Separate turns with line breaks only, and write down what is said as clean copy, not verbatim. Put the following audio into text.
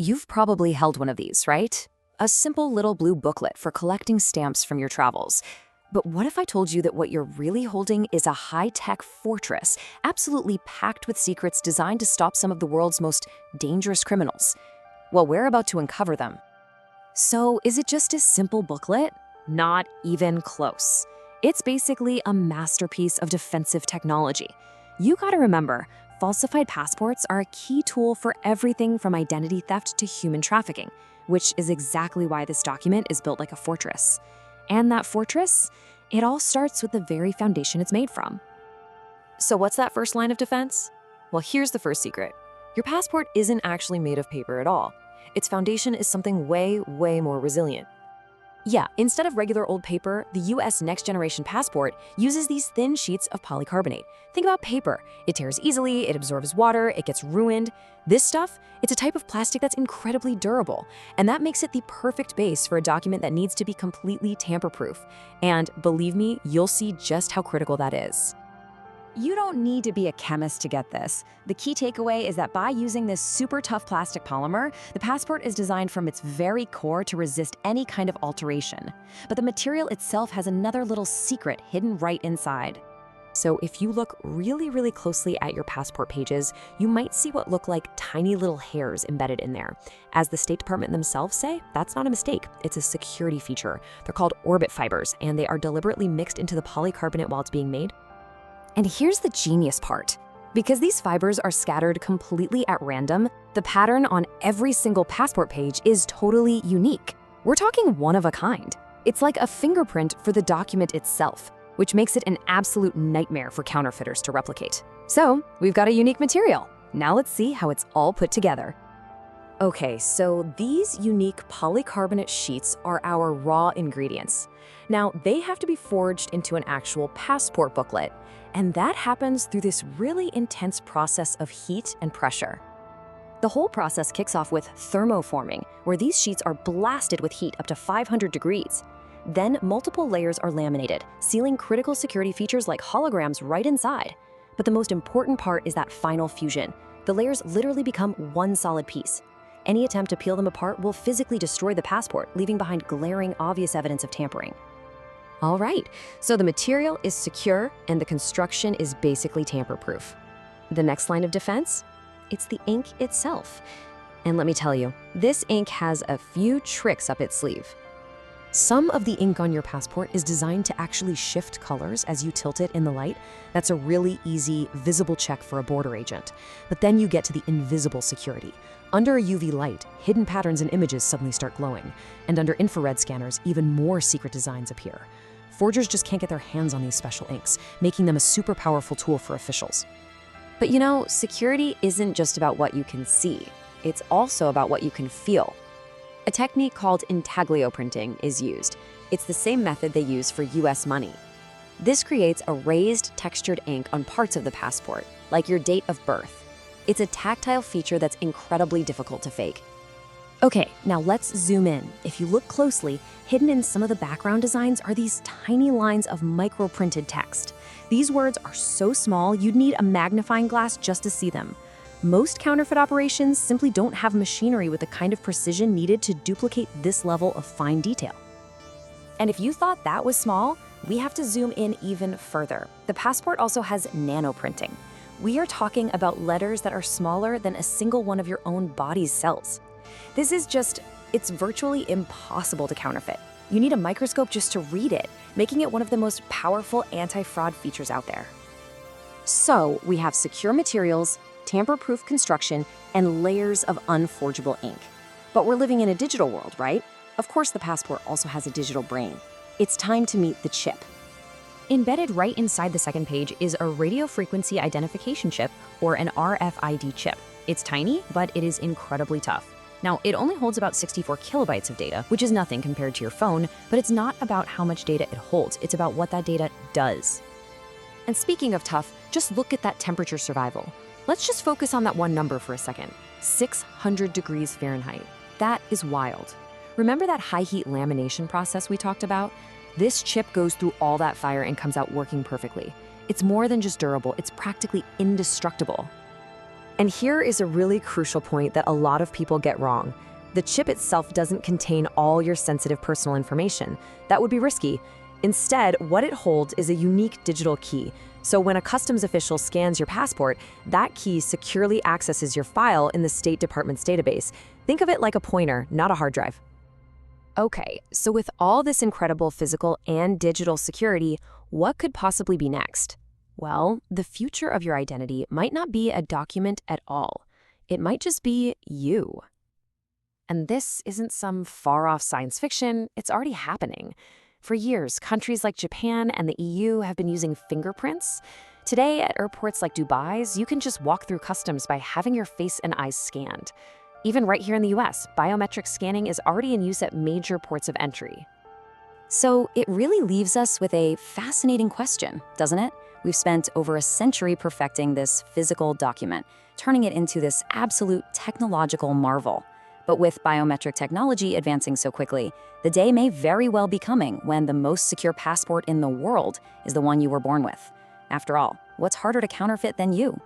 You've probably held one of these, right? A simple little blue booklet for collecting stamps from your travels. But what if I told you that what you're really holding is a high-tech fortress, absolutely packed with secrets designed to stop some of the world's most dangerous criminals? Well, we're about to uncover them. So, is it just a simple booklet? Not even close. It's basically a masterpiece of defensive technology. You gotta remember, falsified passports are a key tool for everything from identity theft to human trafficking, which is exactly why this document is built like a fortress. And that fortress, it all starts with the very foundation it's made from. So what's that first line of defense? Well, here's the first secret. Your passport isn't actually made of paper at all. Its foundation is something way, way more resilient. Yeah, instead of regular old paper, the US Next Generation Passport uses these thin sheets of polycarbonate. Think about paper. It tears easily, it absorbs water, it gets ruined. This stuff, it's a type of plastic that's incredibly durable, and that makes it the perfect base for a document that needs to be completely tamper-proof. And believe me, you'll see just how critical that is.
You don't need to be a chemist to get this. The key takeaway is that by using this super tough plastic polymer, the passport is designed from its very core to resist any kind of alteration. But the material itself has another little secret hidden right inside.
So if you look really, really closely at your passport pages, you might see what look like tiny little hairs embedded in there. As the State Department themselves say, that's not a mistake. It's a security feature. They're called orbit fibers, and they are deliberately mixed into the polycarbonate while it's being made. And here's the genius part. Because these fibers are scattered completely at random, the pattern on every single passport page is totally unique. We're talking one of a kind. It's like a fingerprint for the document itself, which makes it an absolute nightmare for counterfeiters to replicate. So, we've got a unique material. Now let's see how it's all put together. Okay, so these unique polycarbonate sheets are our raw ingredients. Now, they have to be forged into an actual passport booklet, and that happens through this really intense process of heat and pressure. The whole process kicks off with thermoforming, where these sheets are blasted with heat up to 500 degrees. Then multiple layers are laminated, sealing critical security features like holograms right inside. But the most important part is that final fusion. The layers literally become one solid piece. Any attempt to peel them apart will physically destroy the passport, leaving behind glaring, obvious evidence of tampering. All right, so the material is secure and the construction is basically tamper-proof. The next line of defense? It's the ink itself. And let me tell you, this ink has a few tricks up its sleeve. Some of the ink on your passport is designed to actually shift colors as you tilt it in the light. That's a really easy, visible check for a border agent. But then you get to the invisible security. Under a UV light, hidden patterns and images suddenly start glowing. And under infrared scanners, even more secret designs appear. Forgers just can't get their hands on these special inks, making them a super powerful tool for officials. But you know, security isn't just about what you can see. It's also about what you can feel. A technique called intaglio printing is used. It's the same method they use for US money. This creates a raised, textured ink on parts of the passport, like your date of birth. It's a tactile feature that's incredibly difficult to fake. Okay, now let's zoom in. If you look closely, hidden in some of the background designs are these tiny lines of micro-printed text. These words are so small, you'd need a magnifying glass just to see them. Most counterfeit operations simply don't have machinery with the kind of precision needed to duplicate this level of fine detail. And if you thought that was small, we have to zoom in even further. The passport also has nano-printing. We are talking about letters that are smaller than a single one of your own body's cells. This is it's virtually impossible to counterfeit. You need a microscope just to read it, making it one of the most powerful anti-fraud features out there. So we have secure materials, tamper-proof construction, and layers of unforgeable ink. But we're living in a digital world, right? Of course, the passport also has a digital brain. It's time to meet the chip. Embedded right inside the second page is a radio frequency identification chip, or an RFID chip. It's tiny, but it is incredibly tough. Now, it only holds about 64 kilobytes of data, which is nothing compared to your phone, but it's not about how much data it holds, it's about what that data does. And speaking of tough, just look at that temperature survival. Let's just focus on that one number for a second. 600 degrees Fahrenheit. That is wild. Remember that high heat lamination process we talked about? This chip goes through all that fire and comes out working perfectly. It's more than just durable, it's practically indestructible. And here is a really crucial point that a lot of people get wrong. The chip itself doesn't contain all your sensitive personal information. That would be risky. Instead, what it holds is a unique digital key. So when a customs official scans your passport, that key securely accesses your file in the State Department's database. Think of it like a pointer, not a hard drive. Okay, so with all this incredible physical and digital security, what could possibly be next? Well, the future of your identity might not be a document at all. It might just be you. And this isn't some far-off science fiction, it's already happening. For years, countries like Japan and the EU have been using fingerprints. Today, at airports like Dubai's, you can just walk through customs by having your face and eyes scanned. Even right here in the US, biometric scanning is already in use at major ports of entry.
So it really leaves us with a fascinating question, doesn't it? We've spent over a century perfecting this physical document, turning it into this absolute technological marvel. But with biometric technology advancing so quickly, the day may very well be coming when the most secure passport in the world is the one you were born with. After all, what's harder to counterfeit than you?